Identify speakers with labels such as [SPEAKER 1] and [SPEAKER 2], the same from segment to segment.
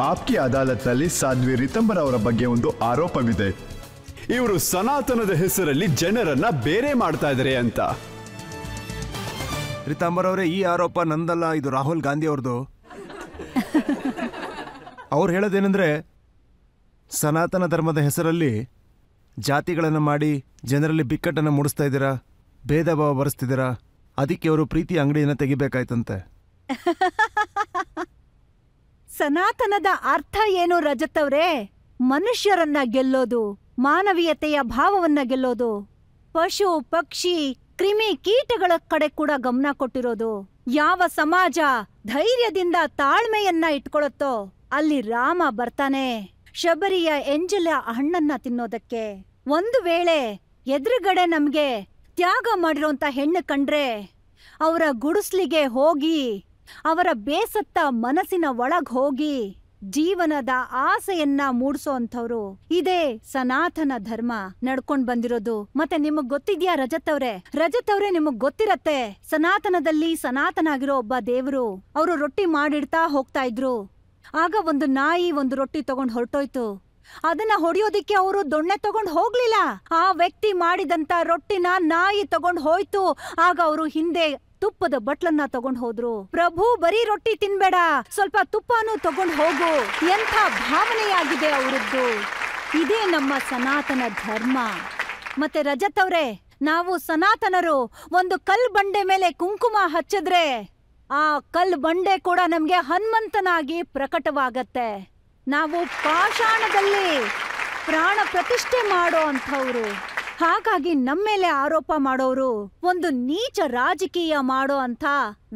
[SPEAKER 1] ಆಪ್ಕಿ ಅದಾಲತ್ನಲ್ಲಿ ಸಾಧ್ವಿ ರಿತಂಬರ್ ಅವರ ಬಗ್ಗೆ ಒಂದು ಆರೋಪವಿದೆ. ಇವರು ಸನಾತನದ ಹೆಸರಲ್ಲಿ ಜನರನ್ನ ಬೇರೆ ಮಾಡ್ತಾ ಇದ್ದಾರೆ ಅಂತ.
[SPEAKER 2] ರಿತಂಬರ್ ಅವರೇ, ಈ ಆರೋಪ ನಂದಲ್ಲ, ಇದು ರಾಹುಲ್ ಗಾಂಧಿ ಅವ್ರದ್ದು. ಅವ್ರು ಹೇಳೋದೇನೆಂದ್ರೆ, ಸನಾತನ ಧರ್ಮದ ಹೆಸರಲ್ಲಿ ಜಾತಿಗಳನ್ನು ಮಾಡಿ ಜನರಲ್ಲಿ ಬಿಕ್ಕಟ್ಟನ್ನು ಮೂಡಿಸ್ತಾ ಇದ್ದೀರಾ, ಭೇದ ಭಾವ ಬರೆಸ್ತಿದ್ದೀರಾ, ಅದಕ್ಕೆ ಅವರು ಪ್ರೀತಿ ಅಂಗಡಿಯನ್ನು ತೆಗಿಬೇಕಾಯ್ತಂತೆ.
[SPEAKER 3] ಸನಾತನದ ಅರ್ಥ ಏನು ರಜತ್ ಅವ್ರೆ? ಮನುಷ್ಯರನ್ನ ಗೆಲ್ಲೋದು, ಮಾನವೀಯತೆಯ ಭಾವವನ್ನ ಗೆಲ್ಲೋದು, ಪಶು ಪಕ್ಷಿ ಕ್ರಿಮಿ ಕೀಟಗಳ ಕಡೆ ಕೂಡ ಗಮನ ಕೊಟ್ಟಿರೋದು. ಯಾವ ಸಮಾಜ ಧೈರ್ಯದಿಂದ ತಾಳ್ಮೆಯನ್ನ ಇಟ್ಕೊಳತ್ತೋ ಅಲ್ಲಿ ರಾಮ ಬರ್ತಾನೆ ಶಬರಿಯ ಎಂಜಲ ಹಣ್ಣನ್ನ ತಿನ್ನೋದಕ್ಕೆ. ಒಂದು ವೇಳೆ ಎದುರುಗಡೆ ನಮ್ಗೆ ತ್ಯಾಗ ಮಾಡಿರೋಂತ ಹೆಣ್ಣು ಕಂಡ್ರೆ ಅವರ ಗುಡಿಸ್ಲಿಗೆ ಹೋಗಿ ಅವರ ಬೇಸತ್ತ ಮನಸ್ಸಿನ ಒಳಗ್ ಹೋಗಿ ಜೀವನದ ಆಸೆಯನ್ನ ಮೂಡಿಸೋ ಅಂಥವ್ರು. ಇದೇ ಸನಾತನ ಧರ್ಮ ನಡ್ಕೊಂಡ್ ಬಂದಿರೋದು. ಮತ್ತೆ ನಿಮಗ್ ಗೊತ್ತಿದ್ಯಾ ರಜತ್ ಅವ್ರೆ, ನಿಮಗ್ ಗೊತ್ತಿರತ್ತೆ, ಸನಾತನದಲ್ಲಿ ಸನಾತನ ಆಗಿರೋ ಒಬ್ಬ ದೇವ್ರು. ಅವರು ರೊಟ್ಟಿ ಮಾಡಿಡ್ತಾ ಹೋಗ್ತಾ ಇದ್ರು. ಆಗ ಒಂದು ನಾಯಿ ಒಂದು ರೊಟ್ಟಿ ತಗೊಂಡ್ ಹೊರಟೋಯ್ತು. ಅದನ್ನ ಹೊಡೆಯೋದಿಕ್ಕೆ ಅವರು ದೊಣ್ಣೆ ತಗೊಂಡ್ ಹೋಗ್ಲಿಲ್ಲ. ಆ ವ್ಯಕ್ತಿ ಮಾಡಿದಂತ ರೊಟ್ಟಿನ ನಾಯಿ ತಗೊಂಡ್ ಹೋಯ್ತು. ಆಗ ಅವರು ಹಿಂದೆ ತುಪ್ಪದ ಬಟ್ಲನ್ನ ತಗೊಂಡ್ ಹೋದ್ರು. ಪ್ರಭು, ಬರೀ ರೊಟ್ಟಿ ತಿನ್ಬೇಡ, ಸ್ವಲ್ಪ ತುಪ್ಪನೂ ತಗೊಂಡ್ ಹೋಗು. ಎಂಥ ಭಾವನೆಯಾಗಿದೆ ಅವರದ್ದು. ಇದೇ ನಮ್ಮ ಸನಾತನ ಧರ್ಮ. ಮತ್ತೆ ರಜತ್ ಅವ್ರೆ, ನಾವು ಸನಾತನರು ಒಂದು ಕಲ್ ಬಂಡೆ ಮೇಲೆ ಕುಂಕುಮ ಹಚ್ಚಿದ್ರೆ ಆ ಕಲ್ ಬಂಡೆ ಕೂಡ ನಮ್ಗೆ ಹನುಮಂತನಾಗಿ ಪ್ರಕಟವಾಗತ್ತೆ. ನಾವು ಪಾಷಾಣದಲ್ಲಿ ಪ್ರಾಣ ಪ್ರತಿಷ್ಠೆ ಮಾಡೋ ಅಂಥವ್ರು. ಹಾಗಾಗಿ ನಮ್ಮೇಲೆ ಆರೋಪ ಮಾಡೋರು ಒಂದು ನೀಚ ರಾಜಕೀಯ ಮಾಡೋ ಅಂತ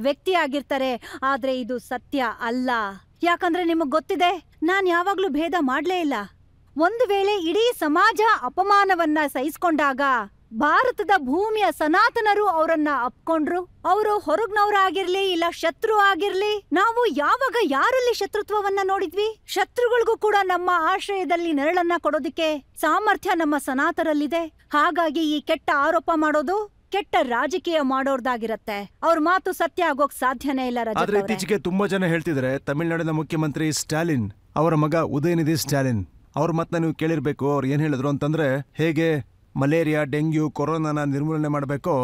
[SPEAKER 3] ವ್ಯಕ್ತಿ ಆಗಿರ್ತಾರೆ. ಆದ್ರೆ ಇದು ಸತ್ಯ ಅಲ್ಲ. ಯಾಕಂದ್ರೆ ನಿಮಗ್ ಗೊತ್ತಿದೆ, ನಾನ್ ಯಾವಾಗ್ಲೂ ಭೇದ ಮಾಡ್ಲೇ ಇಲ್ಲ. ಒಂದು ವೇಳೆ ಇಡೀ ಸಮಾಜ ಅಪಮಾನವನ್ನ ಸಹಿಸ್ಕೊಂಡಾಗ ಭಾರತದ ಭೂಮಿಯ ಸನಾತನರು ಅವರನ್ನ ಅಪ್ಕೊಂಡ್ರು. ಅವರು ಹೊರಗ್ನವ್ರಾಗಿರ್ಲಿ ಇಲ್ಲ ಶತ್ರು ಆಗಿರ್ಲಿ, ನಾವು ಯಾವಾಗ ಯಾರಲ್ಲಿ ಶತ್ರುತ್ವವನ್ನ ನೋಡಿದ್ವಿ? ಶತ್ರುಗಳಿಗೂ ಕೂಡ ನಮ್ಮ ಆಶ್ರಯದಲ್ಲಿ ನೆರಳನ್ನ ಕೊಡೋದಿಕ್ಕೆ ಸಾಮರ್ಥ್ಯ ನಮ್ಮ ಸನಾತನರಲ್ಲಿದೆ. ಹಾಗಾಗಿ ಈ ಕೆಟ್ಟ ಆರೋಪ ಮಾಡೋದು ಕೆಟ್ಟ ರಾಜಕೀಯ ಮಾಡೋರ್ದಾಗಿರತ್ತೆ. ಅವ್ರ ಮಾತು ಸತ್ಯ ಆಗೋಕ್ ಸಾಧ್ಯನೇ ಇಲ್ಲ.
[SPEAKER 2] ಆದ್ರೆ ಇತ್ತೀಚೆಗೆ ತುಂಬಾ ಜನ ಹೇಳ್ತಿದ್ರೆ, ತಮಿಳುನಾಡಿನ ಮುಖ್ಯಮಂತ್ರಿ ಸ್ಟಾಲಿನ್ ಅವರ ಮಗ ಉದಯನಿಧಿ ಸ್ಟಾಲಿನ್ ಅವ್ರ ಮಾತನ್ನ ನೀವು ಕೇಳಿರ್ಬೇಕು. ಅವ್ರು ಏನ್ ಹೇಳಿದ್ರು ಅಂತಂದ್ರೆ, ಹೇಗೆ ಮಲೇರಿಯಾ, ಡೆಂಗ್ಯೂ, ಕೊರೋನಾನ ನಿರ್ಮೂಲನೆ ಮಾಡಬೇಕೋ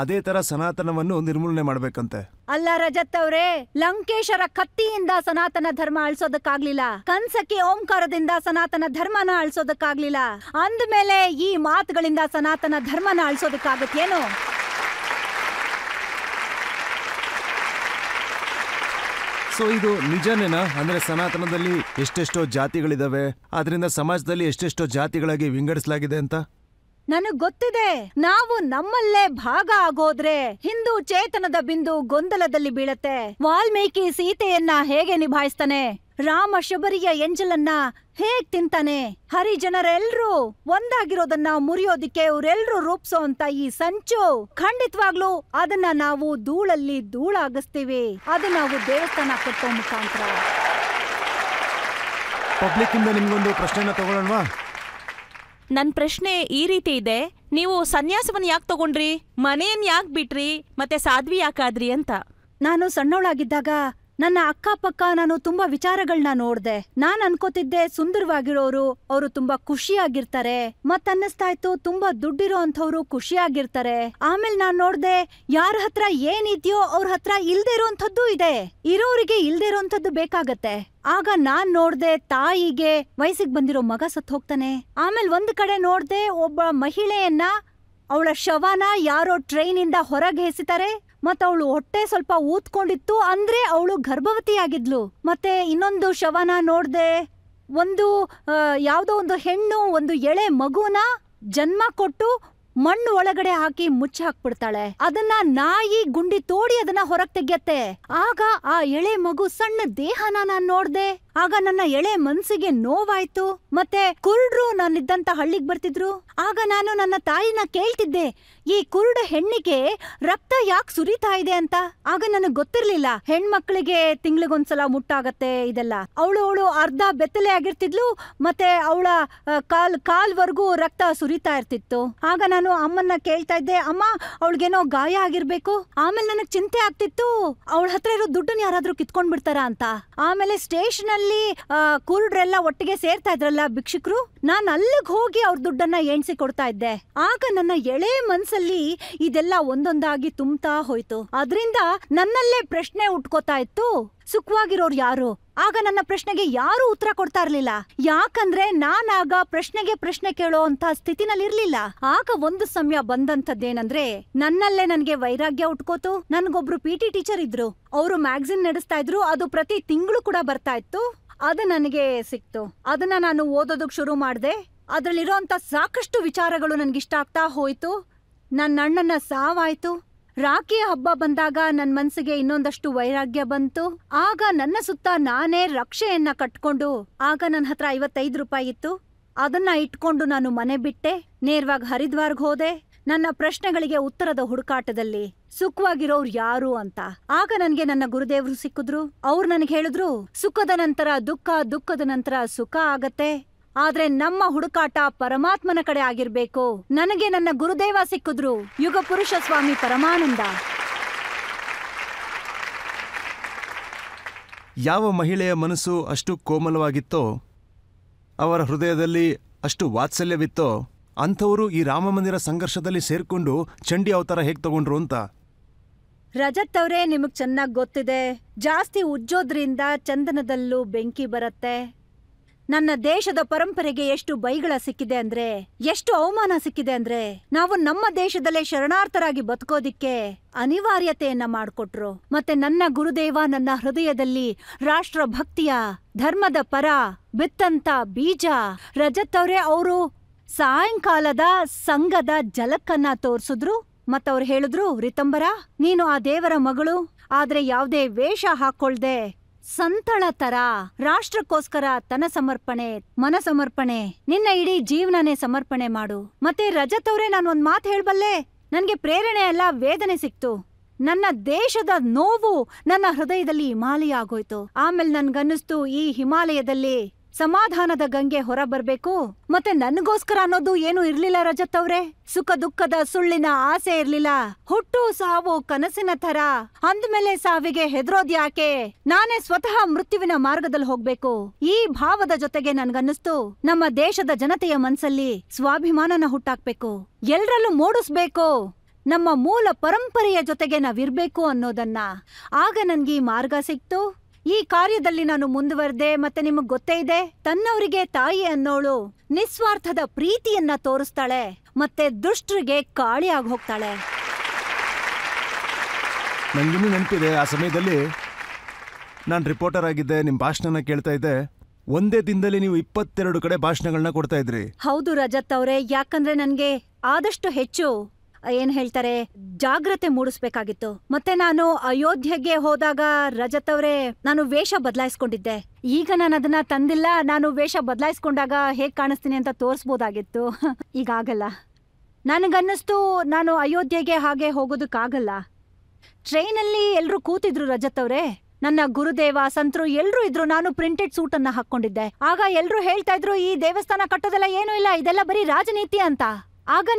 [SPEAKER 2] ಅದೇ ತರ ಸನಾತನವನ್ನು ನಿರ್ಮೂಲನೆ ಮಾಡ್ಬೇಕಂತೆ.
[SPEAKER 3] ಅಲ್ಲ ರಜತ್ ಅವ್ರೆ, ಲಂಕೇಶರ ಕತ್ತಿಯಿಂದ ಸನಾತನ ಧರ್ಮ ಅಳಿಸೋದಕ್ಕಾಗ್ಲಿಲ್ಲ, ಕನ್ಸಕಿ ಓಂಕಾರದಿಂದ ಸನಾತನ ಧರ್ಮನ ಅಳಿಸೋದಕ್ಕಾಗ್ಲಿಲ್ಲ. ಅಂದ್ಮೇಲೆ ಈ ಮಾತುಗಳಿಂದ ಸನಾತನ ಧರ್ಮನ ಅಳಿಸೋದಕ್ಕಾಗತ್ತೇನು?
[SPEAKER 2] ಸೊ ಇದು ನಿಜನೇನಾ? ಅಂದ್ರೆ ಸನಾತನದಲ್ಲಿ ಎಷ್ಟೆಷ್ಟೋ ಜಾತಿಗಳಿದಾವೆ, ಅದರಿಂದ ಸಮಾಜದಲ್ಲಿ ಎಷ್ಟೆಷ್ಟೋ ಜಾತಿಗಳಾಗಿ ವಿಂಗಡಿಸಲಾಗಿದೆ ಅಂತ
[SPEAKER 3] ನನಗ್ ಗೊತ್ತಿದೆ. ನಾವು ನಮ್ಮಲ್ಲೇ ಭಾಗ ಆಗೋದ್ರೆ ಹಿಂದೂ ಚೇತನದ ಬಿಂದು ಗೊಂದಲದಲ್ಲಿ ಬೀಳತ್ತೆ. ವಾಲ್ಮೀಕಿ ಸೀತೆಯನ್ನ ಹೇಗೆ ನಿಭಾಯಿಸ್ತಾನೆ? ರಾಮ ಶಬರಿಯ ಎಂಜಲನ್ನ ಹೇಗ್ ತಿಂತಾನೆ? ಹರಿಜನರೆಲ್ರೂ ಒಂದಾಗಿರೋದನ್ನ ಮುರಿಯೋದಿಕ್ಕೆ ಇವರೆಲ್ರೂ ರೂಪಿಸೋ ಅಂತ ಈ ಸಂಚು, ಖಂಡಿತವಾಗ್ಲೂ ಅದನ್ನ ನಾವು ಧೂಳಲ್ಲಿ ಧೂಳಾಗಿಸ್ತೀವಿ. ಅದು ನಾವು ದೇವಸ್ಥಾನ ಕಟ್ಟೋ ಮುಖಾಂತರ.
[SPEAKER 2] ಪಬ್ಲಿಕ್ ಇಂದ ನಿಮ್ಗೊಂದು ಪ್ರಶ್ನೆನ ತಗೊಳ್ಳೋಣವಾ?
[SPEAKER 4] ನನ್ ಪ್ರಶ್ನೆ ಈ ರೀತಿ ಇದೆ, ನೀವು ಸನ್ಯಾಸವನ್ನ ಯಾಕೆ ತಗೊಂಡ್ರಿ? ಮನೆಯನ್ ಯಾಕೆ ಬಿಟ್ರಿ? ಮತ್ತೆ ಸಾಧ್ವಿ ಯಾಕಾದ್ರಿ ಅಂತ.
[SPEAKER 3] ನಾನು ಸಣ್ಣವಳಾಗಿದ್ದಾಗ ನನ್ನ ಅಕ್ಕಪಕ್ಕ ನಾನು ತುಂಬಾ ವಿಚಾರಗಳನ್ನ ನೋಡ್ದೆ. ನಾನ್ ಅನ್ಕೋತಿದ್ದೆ ಸುಂದರವಾಗಿರೋರು ಅವರು ತುಂಬಾ ಖುಷಿಯಾಗಿರ್ತಾರೆ, ಮತ್ತನ್ನಿಸ್ತಾ ಇತ್ತು ತುಂಬಾ ದುಡ್ಡಿರೋ ಅಂಥವ್ರು ಖುಷಿಯಾಗಿರ್ತಾರೆ. ಆಮೇಲೆ ನಾನ್ ನೋಡ್ದೆ ಯಾರ ಹತ್ರ ಏನಿದ್ಯೋ ಅವ್ರ ಹತ್ರ ಇಲ್ದೇ ಇರೋಂಥದ್ದು ಇದೆ, ಇರೋರಿಗೆ ಇಲ್ದೇ ಇರೋಂಥದ್ದು ಬೇಕಾಗತ್ತೆ. ಆಗ ನಾನ್ ನೋಡ್ದೆ ತಾಯಿಗೆ ವಯಸ್ಸಿಗೆ ಬಂದಿರೋ ಮಗ ಸತ್ ಹೋಗ್ತಾನೆ. ಆಮೇಲೆ ಒಂದ್ ಕಡೆ ನೋಡ್ದೆ ಒಬ್ಬ ಮಹಿಳೆಯನ್ನ, ಅವಳ ಶವನ ಯಾರೋ ಟ್ರೈನ್ ಇಂದ ಹೊರಗೆ ಎಸಿತಾರೆ. ಮತ್ತ ಅವಳು ಹೊಟ್ಟೆ ಸ್ವಲ್ಪ ಊದ್ಕೊಂಡಿತ್ತು, ಅಂದ್ರೆ ಅವಳು ಗರ್ಭವತಿಯಾಗಿದ್ಲು. ಮತ್ತೆ ಇನ್ನೊಂದು ಶವನ ನೋಡ್ದೆ, ಒಂದು ಯಾವ್ದೋ ಒಂದು ಹೆಣ್ಣು ಒಂದು ಎಳೆ ಮಗುನ ಜನ್ಮ ಕೊಟ್ಟು ಮಣ್ಣು ಒಳಗಡೆ ಹಾಕಿ ಮುಚ್ಚಿ ಹಾಕ್ಬಿಡ್ತಾಳೆ. ಅದನ್ನ ನಾಯಿ ಗುಂಡಿ ತೋಡಿ ಅದನ್ನ ಹೊರಗ್ ತೆಗ್ಯತ್ತೆ. ಆಗ ಆ ಎಳೆ ಮಗು ಸಣ್ಣ ದೇಹನ ನಾನ್ ನೋಡ್ದೆ. ಆಗ ನನ್ನ ಎಳೆ ಮನ್ಸಿಗೆ ನೋವಾಯ್ತು. ಮತ್ತೆ ಕುರುಡ್ರು ನಾನಿದ್ದಂತ ಹಳ್ಳಿಗ್ ಬರ್ತಿದ್ರು. ಆಗ ನಾನು ನನ್ನ ತಾಯಿನ ಕೇಳ್ತಿದ್ದೆ, ಈ ಕುರುಡ ಹೆಣ್ಣಿಗೆ ರಕ್ತ ಯಾಕೆ ಸುರಿತಾ ಇದೆ ಅಂತ. ಆಗ ನನಗ್ ಗೊತ್ತಿರ್ಲಿಲ್ಲ ಹೆಣ್ಮಕ್ಳಿಗೆ ತಿಂಗ್ಳಿಗೊಂದ್ಸಲ ಮುಟ್ಟಾಗತ್ತೆ ಇದೆಲ್ಲ. ಅವಳು ಅರ್ಧ ಬೆತ್ತಲೆ ಆಗಿರ್ತಿದ್ಲು, ಮತ್ತೆ ಅವಳ ಕಾಲ್ವರ್ಗೂ ರಕ್ತ ಸುರಿತಾ ಇರ್ತಿತ್ತು. ಆಗ ನಾನು ಅಮ್ಮನ್ನ ಕೇಳ್ತಾ ಇದ್ದೆ, ಅಮ್ಮ ಅವಳಿಗೇನೋ ಗಾಯ ಆಗಿರ್ಬೇಕು. ಆಮೇಲೆ ನನಗ್ ಚಿಂತೆ ಆಗ್ತಿತ್ತು, ಅವಳ ಹತ್ರ ಇರೋ ದುಡ್ಡನ್ನ ಯಾರಾದ್ರೂ ಕಿತ್ಕೊಂಡ್ ಬಿಡ್ತಾರ ಅಂತ. ಆಮೇಲೆ ಸ್ಟೇಷನ್ ಅಲ್ಲಿ ಬೀದಿಯಲ್ಲಿ ಕುರುಡ್ರೆಲ್ಲ ಒಟ್ಟಿಗೆ ಸೇರ್ತಾ ಇದ್ರಲ್ಲ ಭಿಕ್ಷುಕರು, ನಾನ್ ಅಲ್ಲಿಗ್ ಹೋಗಿ ಅವ್ರ ದುಡ್ಡನ್ನ ಎಣ್ಸಿ ಕೊಡ್ತಾ ಇದ್ದೆ. ಆಗ ನನ್ನ ಎಳೆ ಮನ್ಸಲ್ಲಿ ಇದೆಲ್ಲ ಒಂದೊಂದಾಗಿ ತುಂಬ್ತಾ ಹೋಯ್ತು. ಅದ್ರಿಂದ ನನ್ನಲ್ಲೇ ಪ್ರಶ್ನೆ ಉಟ್ಕೋತಾ ಇತ್ತು, ಸುಖವಾಗಿರೋರು ಯಾರು? ಆಗ ನನ್ನ ಪ್ರಶ್ನೆಗೆ ಯಾರು ಉತ್ತರ ಕೊಡ್ತಾ ಇರ್ಲಿಲ್ಲ. ಯಾಕಂದ್ರೆ ನಾನಾಗ ಪ್ರಶ್ನೆ ಕೇಳೋ ಅಂತ ಸ್ಥಿತಿನಲ್ಲಿರ್ಲಿಲ್ಲ. ಆಗ ಒಂದು ಸಮಯ ಬಂದಂತದ್ದೇನಂದ್ರೆ, ನನ್ನಲ್ಲೇ ನನ್ಗೆ ವೈರಾಗ್ಯ ಉಟ್ಕೋತು. ನನ್ಗೊಬ್ರು PT ಟೀಚರ್ ಇದ್ರು, ಅವರು ಮ್ಯಾಗಝಿನ್ ನಡೆಸ್ತಾ ಇದ್ರು. ಅದು ಪ್ರತಿ ತಿಂಗಳು ಕೂಡ ಬರ್ತಾ ಇತ್ತು. ಅದು ನನಗೆ ಸಿಕ್ತು. ಅದನ್ನ ನಾನು ಓದೋದಕ್ ಶುರು ಮಾಡ್ದೆ. ಅದ್ರಲ್ಲಿರೋಂತ ಸಾಕಷ್ಟು ವಿಚಾರಗಳು ನನ್ಗಿಷ್ಟ ಆಗ್ತಾ ಹೋಯ್ತು. ನನ್ನ ಅಣ್ಣನ ಸಾವಾಯ್ತು. ರಾಖಿ ಹಬ್ಬ ಬಂದಾಗ ನನ್ ಮನ್ಸಿಗೆ ಇನ್ನೊಂದಷ್ಟು ವೈರಾಗ್ಯ ಬಂತು. ಆಗ ನನ್ನ ಸುತ್ತ ನಾನೇ ರಕ್ಷೆಯನ್ನ ಕಟ್ಕೊಂಡು, ಆಗ ನನ್ನ ಹತ್ರ 55 ರೂಪಾಯಿ ಇತ್ತು. ಅದನ್ನ ಇಟ್ಕೊಂಡು ನಾನು ಮನೆ ಬಿಟ್ಟೆ. ನೇರವಾಗಿ ಹರಿದ್ವಾರ್ಗ್ ಹೋದೆ. ನನ್ನ ಪ್ರಶ್ನೆಗಳಿಗೆ ಉತ್ತರದ ಹುಡುಕಾಟದಲ್ಲಿ ಸುಖವಾಗಿರೋರು ಯಾರು ಅಂತ. ಆಗ ನನ್ಗೆ ನನ್ನ ಗುರುದೇವ್ರು ಸಿಕ್ಕಿದ್ರು. ಅವ್ರು ನನಗೆ ಹೇಳಿದ್ರು, ಸುಖದ ನಂತರ ದುಃಖ, ದುಃಖದ ನಂತರ ಸುಖ ಆಗತ್ತೆ. ಆದ್ರೆ ನಮ್ಮ ಹುಡುಕಾಟ ಪರಮಾತ್ಮನ ಕಡೆ ಆಗಿರ್ಬೇಕು. ನನಗೆ ನನ್ನ ಗುರುದೇವ ಸಿಕ್ಕಿದ್ರು, ಯುಗ ಪುರುಷ ಸ್ವಾಮಿ ಪರಮಾನಂದ.
[SPEAKER 2] ಯಾವ ಮಹಿಳೆಯ ಮನಸ್ಸು ಅಷ್ಟು ಕೋಮಲವಾಗಿತ್ತೋ, ಅವರ ಹೃದಯದಲ್ಲಿ ಅಷ್ಟು ವಾತ್ಸಲ್ಯವಿತ್ತೋ, ಅಂಥವರು ಈ ರಾಮಮಂದಿರ ಸಂಘರ್ಷದಲ್ಲಿ ಸೇರ್ಕೊಂಡು ಚಂಡಿ ಅವತಾರ ಹೇಗೆ ತಗೊಂಡ್ರು ಅಂತ.
[SPEAKER 3] ರಜತ್ ಅವ್ರೆ, ನಿಮಗ್ ಚೆನ್ನಾಗ್ ಗೊತ್ತಿದೆ, ಜಾಸ್ತಿ ಉಜ್ಜೋದ್ರಿಂದ ಚಂದನದಲ್ಲೂ ಬೆಂಕಿ ಬರತ್ತೆ. ನನ್ನ ದೇಶದ ಪರಂಪರೆಗೆ ಎಷ್ಟು ಬೈಗಳ ಸಿಕ್ಕಿದೆ ಅಂದ್ರೆ, ಎಷ್ಟು ಅವಮಾನ ಸಿಕ್ಕಿದೆ ಅಂದ್ರೆ, ನಾವು ನಮ್ಮ ದೇಶದಲ್ಲೇ ಶರಣಾರ್ಥರಾಗಿ ಬದುಕೋದಿಕ್ಕೆ ಅನಿವಾರ್ಯತೆಯನ್ನ ಮಾಡ್ಕೊಟ್ರು. ಮತ್ತೆ ನನ್ನ ಗುರುದೇವ ನನ್ನ ಹೃದಯದಲ್ಲಿ ರಾಷ್ಟ್ರ ಭಕ್ತಿಯ, ಧರ್ಮದ ಪರ ಬಿತ್ತಂತ ಬೀಜ. ರಜತ್ ಅವ್ರೆ, ಅವರು ಸಾಯಂಕಾಲದ ಸಂಘದ ಜಲಕ್ಕನ್ನ ತೋರ್ಸಿದ್ರು. ಮತ್ತವ್ರು ಹೇಳಿದ್ರು, ರಿತಂಬರ, ನೀನು ಆ ದೇವರ ಮಗಳು, ಆದ್ರೆ ಯಾವ್ದೇ ವೇಷ ಹಾಕೊಳ್ದೆ ಸಂತಳ ತರ ರಾಷ್ಟ್ರಕ್ಕೋಸ್ಕರ ತನ ಸಮರ್ಪಣೆ, ಮನ ಸಮರ್ಪಣೆ, ನಿನ್ನ ಇಡೀ ಜೀವನನೇ ಸಮರ್ಪಣೆ ಮಾಡು. ಮತ್ತೆ ರಜತ್ ಅವ್ರೆ, ನಾನು ಒಂದ್ ಮಾತು ಹೇಳ್ಬಲ್ಲೆ, ನನ್ಗೆ ಪ್ರೇರಣೆ ಅಲ್ಲ, ವೇದನೆ ಸಿಕ್ತು. ನನ್ನ ದೇಶದ ನೋವು ನನ್ನ ಹೃದಯದಲ್ಲಿ ಹಿಮಾಲಯ ಆಗೋಯ್ತು. ಆಮೇಲೆ ನನ್ಗನ್ನಿಸ್ತು, ಈ ಹಿಮಾಲಯದಲ್ಲಿ ಸಮಾಧಾನದ ಗಂಗೆ ಹೊರ ಬರ್ಬೇಕು. ಮತ್ತೆ ನನ್ಗೋಸ್ಕರ ಅನ್ನೋದು ಏನು ಇರ್ಲಿಲ್ಲ ರಜತ್ ಅವ್ರೆ. ಸುಖ ದುಃಖದ ಸುಳ್ಳಿನ ಆಸೆ ಇರ್ಲಿಲ್ಲ. ಹುಟ್ಟು ಸಾವು ಕನಸಿನ ತರ. ಅಂದ್ಮೇಲೆ ಸಾವಿಗೆ ಹೆದರೋದ್ಯಾಕೆ? ನಾನೇ ಸ್ವತಃ ಮೃತ್ಯುವಿನ ಮಾರ್ಗದಲ್ಲಿ ಹೋಗ್ಬೇಕು. ಈ ಭಾವದ ಜೊತೆಗೆ ನನ್ಗನ್ನಿಸ್ತು, ನಮ್ಮ ದೇಶದ ಜನತೆಯ ಮನ್ಸಲ್ಲಿ ಸ್ವಾಭಿಮಾನನ ಹುಟ್ಟಾಕ್ಬೇಕು, ಎಲ್ರಲ್ಲೂ ಮೂಡಿಸ್ಬೇಕು, ನಮ್ಮ ಮೂಲ ಪರಂಪರೆಯ ಜೊತೆಗೆ ನಾವಿರ್ಬೇಕು ಅನ್ನೋದನ್ನ. ಆಗ ನನ್ಗೆ ಈ ಮಾರ್ಗ ಸಿಕ್ತು. ಈ ಕಾರ್ಯದಲ್ಲಿ ನಾನು ಮುಂದುವರೆದೆ. ಮತ್ತೆ ನಿಮಗ್ ಗೊತ್ತೇ ಇದೆ, ತನ್ನವರಿಗೆ ತಾಯಿ ಅನ್ನೋಳು ನಿಸ್ವಾರ್ಥದ ಪ್ರೀತಿಯನ್ನ ತೋರಿಸ್ತಾಳೆ, ಮತ್ತೆ ದುಷ್ಟರಿಗೆ ಕಾಳಿಯಾಗಿ ಹೋಗ್ತಾಳೆ.
[SPEAKER 2] ನನಗಿನ್ನೂ ನೆನಪಿದೆ, ಆ ಸಮಯದಲ್ಲಿ ನಾನು ರಿಪೋರ್ಟರ್ ಆಗಿದ್ದೆ, ನಿಮ್ಮ ಭಾಷಣನ ಕೇಳ್ತಾ ಇದ್ದೆ. ಒಂದೇ ದಿನದಲ್ಲಿ ನೀವು 22 ಕಡೆ ಭಾಷಣಗಳನ್ನ ಕೊಡ್ತಾ ಇದ್ರಿ.
[SPEAKER 3] ಹೌದು ರಜತ್ ಅವ್ರೆ, ಯಾಕಂದ್ರೆ ನನ್ಗೆ ಆದಷ್ಟು ಹೆಚ್ಚು ಏನ್ ಹೇಳ್ತಾರೆ, ಜಾಗ್ರತೆ ಮೂಡಿಸ್ಬೇಕಾಗಿತ್ತು. ಮತ್ತೆ ನಾನು ಅಯೋಧ್ಯೆಗೆ ಹೋದಾಗ ರಜತ್ ಅವ್ರೆ, ನಾನು ವೇಷ ಬದಲಾಯಿಸ್ಕೊಂಡಿದ್ದೆ. ಈಗ ನಾನು ಅದನ್ನ ತಂದಿಲ್ಲ. ನಾನು ವೇಷ ಬದಲಾಯಿಸ್ಕೊಂಡಾಗ ಹೇಗ್ ಕಾಣಿಸ್ತೀನಿ ಅಂತ ತೋರಿಸ್ಬೋದಾಗಿತ್ತು. ಈಗ ಆಗಲ್ಲ. ನನಗನ್ನಿಸ್ತು, ನಾನು ಅಯೋಧ್ಯೆಗೆ ಹಾಗೆ ಹೋಗೋದಕ್ಕಾಗಲ್ಲ. ಟ್ರೈನಲ್ಲಿ ಎಲ್ರು ಕೂತಿದ್ರು ರಜತ್ ಅವ್ರೆ, ನನ್ನ ಗುರುದೇವ, ಸಂತರು ಎಲ್ರೂ ಇದ್ರು. ನಾನು ಪ್ರಿಂಟೆಡ್ ಸೂಟ್ ಅನ್ನ ಹಾಕೊಂಡಿದ್ದೆ. ಆಗ ಎಲ್ರು ಹೇಳ್ತಾ ಇದ್ರು, ಈ ದೇವಸ್ಥಾನ ಕಟ್ಟೋದೆಲ್ಲ ಏನೂ ಇಲ್ಲ, ಇದೆಲ್ಲ ಬರೀ ರಾಜನೀತಿ ಅಂತ. ಆಗ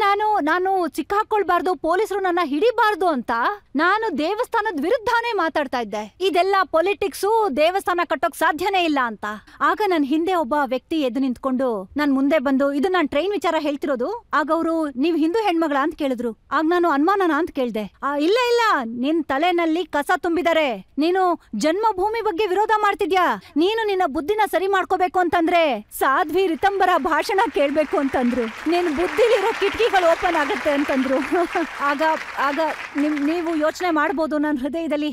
[SPEAKER 3] ನಾನು ಸಿಕ್ಕಾಕೊಳ್ಬಾರ್ದು, ಪೊಲೀಸರು ನನ್ನ ಹಿಡಿಬಾರ್ದು ಅಂತ ನಾನು ದೇವಸ್ಥಾನದ ವಿರುದ್ಧನೇ ಮಾತಾಡ್ತಾ ಇದ್ದೆ. ಇದೆಲ್ಲ ಪೊಲಿಟಿಕ್ಸು, ದೇವಸ್ಥಾನ ಕಟ್ಟೋಕ್ ಸಾಧ್ಯನೇ ಇಲ್ಲ ಅಂತ. ಆಗ ನನ್ ಹಿಂದೆ ಒಬ್ಬ ವ್ಯಕ್ತಿ ಎದ್ದು ನಿಂತ್ಕೊಂಡು ನನ್ ಮುಂದೆ ಬಂದು, ಇದು ನಾನ್ ಟ್ರೈನ್ ವಿಚಾರ ಹೇಳ್ತಿರೋದು. ಆಗ ಅವರು, ನೀವ್ ಹಿಂದೂ ಹೆಣ್ಮಗಳ ಅಂತ ಕೇಳಿದ್ರು. ಆಗ ನಾನು ಅನುಮಾನನ ಅಂತ ಕೇಳ್ದೆ. ಇಲ್ಲ ಇಲ್ಲ, ನಿನ್ ತಲೆನಲ್ಲಿ ಕಸ ತುಂಬಿದಾರೆ, ನೀನು ಜನ್ಮಭೂಮಿ ಬಗ್ಗೆ ವಿರೋಧ ಮಾಡ್ತಿದ್ಯಾ, ನೀನು ನಿನ್ನ ಬುದ್ಧಿನ ಸರಿ ಮಾಡ್ಕೋಬೇಕು ಅಂತಂದ್ರೆ ಸಾಧ್ವಿ ರಿತಂಬರ ಭಾಷಣ ಕೇಳ್ಬೇಕು ಅಂತಂದ್ರು. ನಿನ್ ಬುದ್ಧಿಲಿರೋ ಕಿಟಕಿಗಳು ಓಪನ್ ಆಗತ್ತೆ ಅಂತಂದ್ರು. ಆಗ ನೀವು ಯೋಚನೆ ಮಾಡ್ಬೋದು ನನ್ನ ಹೃದಯದಲ್ಲಿ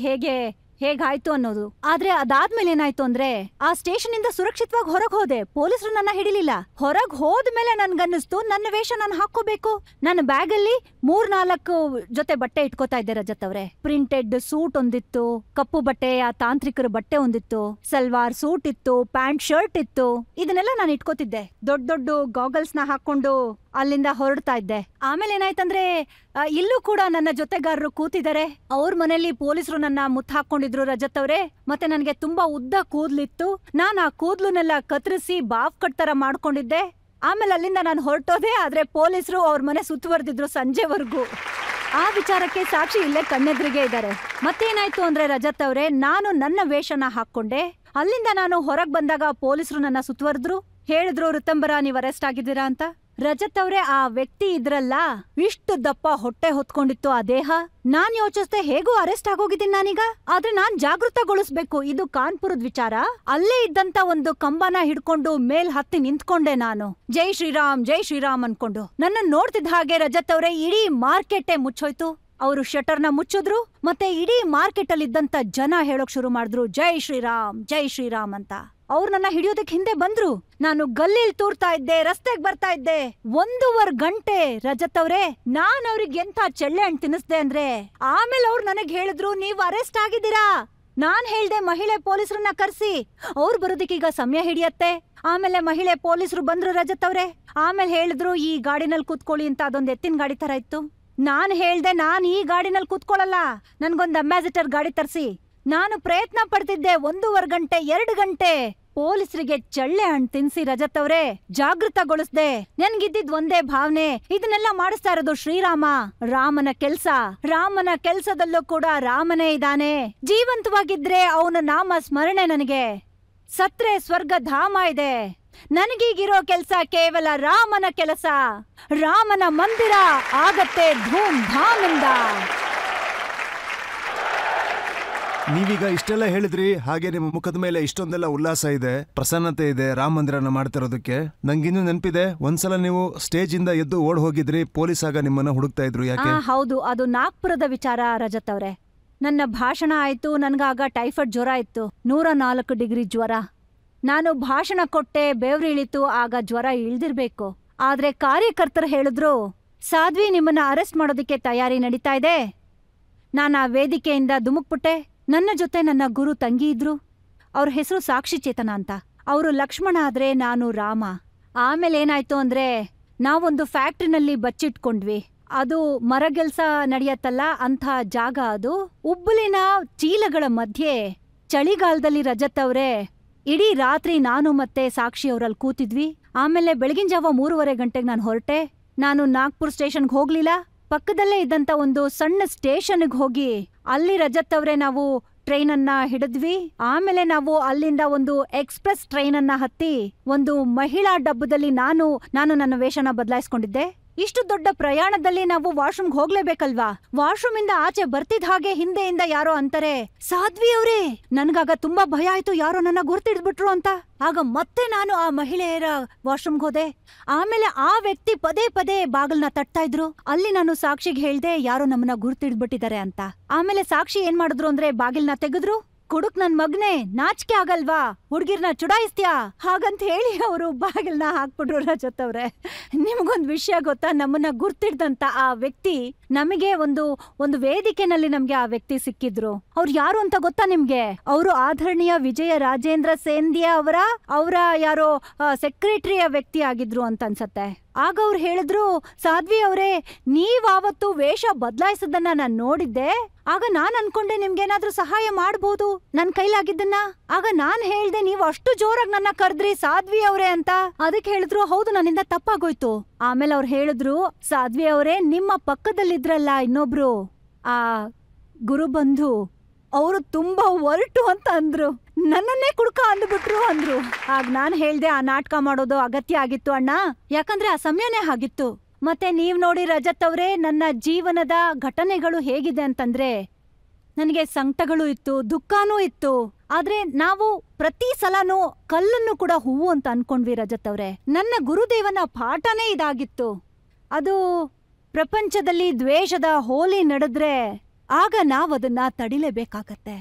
[SPEAKER 3] ಹೇಗಾಯ್ತು ಅನ್ನೋದು. ಆದ್ರೆ ಅದಾದ್ಮೇಲೆ ಏನಾಯ್ತು ಅಂದ್ರೆ, ಆ ಸ್ಟೇಷನ್ ಇಂದ ಸುರಕ್ಷಿತವಾಗಿ ಹೊರಗ್ ಹೋದೆ. ಪೊಲೀಸರು ನನ್ನ ಹಿಡಿಲಿಲ್ಲ. ಹೊರಗ್ ಹೋದ್ಮೇಲೆ ನನ್ಗನ್ನಿಸ್ತು, ನನ್ನ ವೇಷ ನಾನು ಹಾಕೋಬೇಕು. ನನ್ನ ಬ್ಯಾಗ್ ಅಲ್ಲಿ 3-4 ಜೊತೆ ಬಟ್ಟೆ ಇಟ್ಕೋತಾ ಇದ್ದೆ ರಜತ್ ಅವ್ರೆ. ಪ್ರಿಂಟೆಡ್ ಸೂಟ್ ಒಂದಿತ್ತು, ಕಪ್ಪು ಬಟ್ಟೆ, ಆ ತಾಂತ್ರಿಕರ ಬಟ್ಟೆ ಒಂದಿತ್ತು, ಸಲ್ವಾರ್ ಸೂಟ್ ಇತ್ತು, ಪ್ಯಾಂಟ್ ಶರ್ಟ್ ಇತ್ತು. ಇದನ್ನೆಲ್ಲ ನಾನು ಇಟ್ಕೋತಿದ್ದೆ. ದೊಡ್ಡ ಗಾಗಲ್ಸ್ ನ ಹಾಕೊಂಡು ಅಲ್ಲಿಂದ ಹೊರಡ್ತಾ ಇದ್ದೆ. ಆಮೇಲೆ ಏನಾಯ್ತಂದ್ರೆ, ಇಲ್ಲೂ ಕೂಡ ನನ್ನ ಜೊತೆಗಾರರು ಕೂತಿದ್ದಾರೆ. ಅವ್ರ ಮನೇಲಿ ಪೊಲೀಸರು ನನ್ನ ಮುತ್ತ ಹಾಕೊಂಡಿದ್ರು ರಜತ್ ಅವ್ರೆ. ಮತ್ತೆ ನನ್ಗೆ ತುಂಬಾ ಉದ್ದ ಕೂದ್ಲಿತ್ತು. ನಾನ್ ಆ ಕೂದ್ಲನ್ನೆಲ್ಲ ಕತ್ತರಿಸಿ ಬಾಫ್ ಕಟ್ ತರ ಮಾಡ್ಕೊಂಡಿದ್ದೆ. ಆಮೇಲೆ ಅಲ್ಲಿಂದ ನಾನು ಹೊರಟೋದೆ. ಆದ್ರೆ ಪೊಲೀಸರು ಅವ್ರ ಮನೆ ಸುತ್ತುವರೆದಿದ್ರು ಸಂಜೆವರೆಗೂ. ಆ ವಿಚಾರಕ್ಕೆ ಸಾಕ್ಷಿ ಇಲ್ಲೇ ಕಣ್ಣೆದ್ರಿಗೆ ಇದ್ದಾರೆ. ಮತ್ತೇನಾಯ್ತು ಅಂದ್ರೆ ರಜತ್ ಅವ್ರೆ, ನಾನು ನನ್ನ ವೇಷನ ಹಾಕೊಂಡೆ. ಅಲ್ಲಿಂದ ನಾನು ಹೊರಗ್ ಬಂದಾಗ ಪೊಲೀಸರು ನನ್ನ ಸುತ್ತುವರೆದ್ರು. ಹೇಳಿದ್ರು, ಋತಂಬರ, ನೀವ್ ಅರೆಸ್ಟ್ ಆಗಿದ್ದೀರಾ ಅಂತ. ರಜತ್ ಅವ್ರೆ, ಆ ವ್ಯಕ್ತಿ ಇದ್ರಲ್ಲ, ಇಷ್ಟು ದಪ್ಪ ಹೊಟ್ಟೆ ಹೊತ್ಕೊಂಡಿತ್ತು ಆ ದೇಹ. ನಾನ್ ಯೋಚಿಸ್ದೆ, ಹೇಗೂ ಅರೆಸ್ಟ್ ಆಗೋಗಿದ್ದೀನಿ ನಾನೀಗ. ಆದ್ರೆ ನಾನ್ ಜಾಗೃತಗೊಳಿಸ್ಬೇಕು, ಇದು ಕಾನ್ಪುರದ ವಿಚಾರ. ಅಲ್ಲೇ ಇದ್ದಂತ ಒಂದು ಕಂಬನ ಹಿಡ್ಕೊಂಡು ಮೇಲ್ ಹತ್ತಿ ನಿಂತ್ಕೊಂಡೆ ನಾನು. ಜೈ ಶ್ರೀರಾಮ್, ಜೈ ಶ್ರೀರಾಮ್ ಅನ್ಕೊಂಡು. ನನ್ನ ನೋಡ್ತಿದ್ದ ಹಾಗೆ ರಜತ್ ಅವ್ರೆ, ಇಡೀ ಮಾರ್ಕೆಟೇ ಮುಚ್ಚೋಯ್ತು. ಅವರು ಶಟರ್ನ ಮುಚ್ಚಿದ್ರು. ಮತ್ತೆ ಇಡೀ ಮಾರ್ಕೆಟ್ ಅಲ್ಲಿ ಇದ್ದಂತ ಜನ ಹೇಳೋಕ್ ಶುರು ಮಾಡಿದ್ರು, ಜೈ ಶ್ರೀರಾಮ್, ಜೈ ಶ್ರೀರಾಮ್ ಅಂತ. ಅವ್ರು ನನ್ನ ಹಿಡಿಯೋದಕ್ ಹಿಂದೆ ಬಂದ್ರು. ನಾನು ಗಲ್ಲಿಲ್ ತೂರ್ತಾ ಇದ್ದೆ, ರಸ್ತೆಗ್ ಬರ್ತಾ ಇದ್ದೆ. 1.5 ಗಂಟೆ ರಜತ್ ಅವ್ರೆ, ನಾನ್ ಅವ್ರಿಗೆ ಎಂಥ ಚೆಳ್ಳೆ ಹಣ್ಣು ತಿನ್ನಿಸ್ದೆ ಅಂದ್ರೆ, ಆಮೇಲೆ ಅವ್ರು ನನಗ್ ಹೇಳಿದ್ರು, ನೀವ್ ಅರೆಸ್ಟ್ ಆಗಿದ್ದೀರಾ. ನಾನ್ ಹೇಳ್ದೆ, ಮಹಿಳೆ ಪೊಲೀಸರನ್ನ ಕರ್ಸಿ, ಅವ್ರು ಬರೋದಕ್ಕೀಗ ಸಮಯ ಹಿಡಿಯತ್ತೆ. ಆಮೇಲೆ ಮಹಿಳೆ ಪೊಲೀಸರು ಬಂದ್ರು ರಜತ್ ಅವ್ರೆ. ಆಮೇಲೆ ಹೇಳಿದ್ರು, ಈ ಗಾಡಿನಲ್ಲಿ ಕೂತ್ಕೊಳ್ಳಿ ಅಂತ. ಅದೊಂದ್ ಎತ್ತಿನ ಗಾಡಿ ತರ ಇತ್ತು. ನಾನ್ ಹೇಳ್ದೆ, ನಾನ್ ಈ ಗಾಡಿನಲ್ಲಿ ಕೂತ್ಕೊಳ್ಳಲ್ಲ, ನನ್ಗೊಂದ್ ಅಂಬಾಸಿಡರ್ ಗಾಡಿ ತರ್ಸಿ. ನಾನು ಪ್ರಯತ್ನ ಪಡ್ತಿದ್ದೆ 1.5 ಗಂಟೆ, 2 ಗಂಟೆ. ಪೊಲೀಸರಿಗೆ ಚಳ್ಳೆ ಹಣ್ಣು ತಿನ್ಸಿ ರಜತ್ ಅವ್ರೆ ಜಾಗೃತಗೊಳಿಸ್ದೆ. ನನ್ಗಿದ್ದಿದ್ ಒಂದೇ ಭಾವನೆ, ಇದನ್ನೆಲ್ಲ ಮಾಡಿಸ್ತಾ ಇರೋದು ಶ್ರೀರಾಮ, ರಾಮನ ಕೆಲ್ಸ. ರಾಮನ ಕೆಲ್ಸದಲ್ಲೂ ಕೂಡ ರಾಮನೇ ಇದ್ದಾನೆ. ಜೀವಂತವಾಗಿದ್ರೆ ಅವನ ನಾಮ ಸ್ಮರಣೆ ನನಗೆ, ಸತ್ರೆ ಸ್ವರ್ಗ ಧಾಮ ಇದೆ. ನನಗೀಗಿರೋ ಕೆಲ್ಸ ಕೇವಲ ರಾಮನ ಕೆಲಸ. ರಾಮನ ಮಂದಿರ ಆಗತ್ತೆ ಧೂಮ್ ಧಾಮಿಂದ.
[SPEAKER 2] ನೀವೀಗ ಇಷ್ಟೆಲ್ಲ ಹೇಳಿದ್ರಿ, ಹಾಗೆ ನಿಮ್ಮ ಮುಖದ ಮೇಲೆ ಇಷ್ಟೊಂದೆಲ್ಲ ಉಲ್ಲಾಸ ಇದೆ, ಪ್ರಸನ್ನತೆ ಇದೆ ರಾಮ ಮಂದಿರನ ಮಾಡ್ತಿರೋದಕ್ಕೆ. ನಂಗಿನ್ನೂ ನೆನಪಿದೆ, ಒಂದ್ಸಲ ನೀವು ಸ್ಟೇಜ್ ಇಂದ ಎದ್ದು ಓಡ್ ಹೋಗಿದ್ರಿ, ಪೊಲೀಸ್ ಆಗ ನಿಮ್ಮನ್ನ ಹುಡುಕ್ತಾ ಇದ್ರು. ಯಾಕೆ?
[SPEAKER 3] ಹೌದು, ಅದು ನಾಗ್ಪುರದ ವಿಚಾರ ರಜತ್ ಅವ್ರೆ. ನನ್ನ ಭಾಷಣ ಆಯ್ತು. ನನ್ಗಾಗ ಟೈಫಾಯ್ಡ್ ಜ್ವರ ಇತ್ತು, 104 ಡಿಗ್ರಿ ಜ್ವರ. ನಾನು ಭಾಷಣ ಕೊಟ್ಟೆ, ಬೆವ್ರಿಳಿತು. ಆಗ ಜ್ವರ ಇಳ್ದಿರ್ಬೇಕು. ಆದ್ರೆ ಕಾರ್ಯಕರ್ತರು ಹೇಳಿದ್ರು, ಸಾಧ್ವಿ, ನಿಮ್ಮನ್ನ ಅರೆಸ್ಟ್ ಮಾಡೋದಕ್ಕೆ ತಯಾರಿ ನಡೀತಾ ಇದೆ. ನಾನು ಆ ವೇದಿಕೆಯಿಂದ ಧುಮುಕ್ಬಿಟ್ಟೆ. ನನ್ನ ಜೊತೆ ನನ್ನ ಗುರು ತಂಗಿ ಇದ್ರು. ಅವ್ರ ಹೆಸರು ಸಾಕ್ಷಿ ಚೇತನ ಅಂತ. ಅವರು ಲಕ್ಷ್ಮಣ ಆದ್ರೆ ನಾನು ರಾಮ. ಆಮೇಲೆ ಏನಾಯ್ತು ಅಂದ್ರೆ, ನಾವೊಂದು ಫ್ಯಾಕ್ಟ್ರಿನಲ್ಲಿ ಬಚ್ಚಿಟ್ಕೊಂಡ್ವಿ. ಅದು ಮರಗೆಲ್ಸ ನಡೆಯತ್ತಲ್ಲ ಅಂಥ ಜಾಗ ಅದು. ಉಬ್ಬಲಿನ ಚೀಲಗಳ ಮಧ್ಯೆ ಚಳಿಗಾಲದಲ್ಲಿ ರಜತ್ ಅವ್ರೆ, ಇಡೀ ರಾತ್ರಿ ನಾನು ಮತ್ತೆ ಸಾಕ್ಷಿ ಅವರಲ್ಲಿ ಕೂತಿದ್ವಿ. ಆಮೇಲೆ ಬೆಳಗಿನ ಜಾವ 3:30 ಗಂಟೆಗೆ ನಾನು ಹೊರಟೆ. ನಾನು ನಾಗ್ಪುರ್ ಸ್ಟೇಷನ್ಗೆ ಹೋಗ್ಲಿಲ್ಲ, ಪಕ್ಕದಲ್ಲೇ ಇದ್ದಂತ ಒಂದು ಸಣ್ಣ ಸ್ಟೇಷನ್ಗೆ ಹೋಗಿ ಅಲ್ಲಿ ರಜತ್ ಅವ್ರೆ ನಾವು ಟ್ರೈನನ್ನ ಹಿಡಿದ್ವಿ. ಆಮೇಲೆ ನಾವು ಅಲ್ಲಿಂದ ಒಂದು ಎಕ್ಸ್ಪ್ರೆಸ್ ಟ್ರೈನನ್ನ ಹತ್ತಿ ಒಂದು ಮಹಿಳಾ ಡಬ್ಬದಲ್ಲಿ ನಾನು ನನ್ನ ವೇಷನ ಬದಲಾಯಿಸ್ಕೊಂಡಿದ್ದೆ. ಇಷ್ಟು ದೊಡ್ಡ ಪ್ರಯಾಣದಲ್ಲಿ ನಾವು ವಾಶ್ರೂಮ್ಗೆ ಹೋಗ್ಲೇಬೇಕಲ್ವಾ? ವಾಶ್ರೂಮ್ ಇಂದ ಆಚೆ ಬರ್ತಿದ್ ಹಾಗೆ ಹಿಂದೆಯಿಂದ ಯಾರೋ ಅಂತಾರೆ, ಸಾಧ್ವಿ ಅವ್ರೇ. ನನ್ಗಾಗ ತುಂಬಾ ಭಯ ಆಯ್ತು, ಯಾರೋ ನನ್ನ ಗುರ್ತಿಡ್ಬಿಟ್ರು ಅಂತ. ಆಗ ಮತ್ತೆ ನಾನು ಆ ಮಹಿಳೆಯರ ವಾಶ್ರೂಮ್ಗೆ ಹೋದೆ. ಆಮೇಲೆ ಆ ವ್ಯಕ್ತಿ ಪದೇ ಪದೇ ಬಾಗಿಲ್ನ ತಟ್ತಾ ಇದ್ರು. ಅಲ್ಲಿ ನಾನು ಸಾಕ್ಷಿಗೆ ಹೇಳ್ದೆ, ಯಾರೋ ನಮ್ಮನ್ನ ಗುರ್ತಿಡ್ಬಿಟ್ಟಿದ್ದಾರೆ ಅಂತ. ಆಮೇಲೆ ಸಾಕ್ಷಿ ಏನ್ ಮಾಡಿದ್ರು ಅಂದ್ರೆ, ಬಾಗಿಲ್ನ ತೆಗೆದ್ರು. ಕುಡುಕ್ ನನ್ ಮಗ್ನೆ, ನಾಚಿಕೆ ಆಗಲ್ವಾ, ಹುಡ್ಗಿರ್ನ ಚುಡಾಯಿಸ್ತ್ಯಾ ಹಾಗಂತ ಹೇಳಿ ಅವರು ಬಾಗಿಲ್ನ ಹಾಕ್ಬಿಟ್ರು ರಜತ್ ಅವ್ರೆ. ನಿಮ್ಗೊಂದ್ ವಿಷಯ ಗೊತ್ತಾ? ನಮ್ಮನ್ನ ಗುರ್ತಿಡ್ದಂತ ಆ ವ್ಯಕ್ತಿ ನಮಗೆ ಒಂದು ವೇದಿಕೆನಲ್ಲಿ ನಮ್ಗೆ ಆ ವ್ಯಕ್ತಿ ಸಿಕ್ಕಿದ್ರು. ಅವ್ರು ಯಾರು ಅಂತ ಗೊತ್ತಾ ನಿಮ್ಗೆ? ಅವರು ಆದರಣೀಯ ವಿಜಯ ರಾಜೇಂದ್ರ ಸೇಂಧಿಯಾ ಅವರ ಯಾರೋ ಸೆಕ್ರೆಟರಿಯ ವ್ಯಕ್ತಿ ಆಗಿದ್ರು ಅಂತ ಅನ್ಸತ್ತೆ. ಆಗ ಅವ್ರು ಹೇಳಿದ್ರು, ಸಾಧ್ವಿ ಅವರೇ, ನೀವಾವತ್ತು ವೇಷ ಬದಲಾಯಿಸೋದನ್ನ ನಾನ್ ನೋಡಿದ್ದೆ. ಆಗ ನಾನ್ ಅನ್ಕೊಂಡೆ ನಿಮ್ಗೇನಾದ್ರೂ ಸಹಾಯ ಮಾಡ್ಬೋದು ನನ್ ಕೈಲಾಗಿದ್ದನ್ನ. ಆಗ ನಾನ್ ಹೇಳ್ದೆ, ನೀವು ಅಷ್ಟು ಜೋರಾಗಿ ನನ್ನ ಕರೆದ್ರಿ ಸಾಧ್ವಿ ಅವರೇ ಅಂತ. ಅದಕ್ಕೆ ಹೇಳಿದ್ರು, ಹೌದು, ನನ್ನಿಂದ ತಪ್ಪಾಗೋಯ್ತು. ಆಮೇಲೆ ಅವ್ರು ಹೇಳಿದ್ರು, ಸಾಧ್ವಿ ಅವರೇ, ನಿಮ್ಮ ಪಕ್ಕದಲ್ಲಿದ್ರಲ್ಲ ಇನ್ನೊಬ್ರು ಆ ಗುರುಬಂಧು, ಅವರು ತುಂಬಾ ಒರಟು ಅಂತ ಅಂದ್ರು. ನನ್ನನ್ನೇ ಕುಡ್ಕ ಅಂದ್ಬಿಟ್ರು ಅಂದ್ರು. ಆಗ ನಾನ್ ಹೇಳ್ದೆ, ಆ ನಾಟಕ ಮಾಡೋದು ಅಗತ್ಯ ಆಗಿತ್ತು ಅಣ್ಣ, ಯಾಕಂದ್ರೆ ಆ ಸಮಯನೇ ಆಗಿತ್ತು. ಮತ್ತೆ ನೀವ್ ನೋಡಿ ರಜತ್ ಅವ್ರೆ, ನನ್ನ ಜೀವನದ ಘಟನೆಗಳು ಹೇಗಿದೆ ಅಂತಂದ್ರೆ, ನನಗೆ ಸಂಕಟಗಳು ಇತ್ತು, ದುಃಖನೂ ಇತ್ತು. ಆದ್ರೆ ನಾವು ಪ್ರತಿ ಸಲನೂ ಕಲ್ಲನ್ನು ಕೂಡ ಹೂವು ಅಂತ ಅನ್ಕೊಂಡ್ವಿ ರಜತ್ ಅವ್ರೆ. ನನ್ನ ಗುರುದೇವನ ಪಾಠನೇ ಇದಾಗಿತ್ತು. ಅದು ಪ್ರಪಂಚದಲ್ಲಿ ದ್ವೇಷದ ಹೋಲಿ ನಡೆದ್ರೆ ಆಗ ನಾವದನ್ನ ತಡಿಲೇಬೇಕಾಗತ್ತೆ.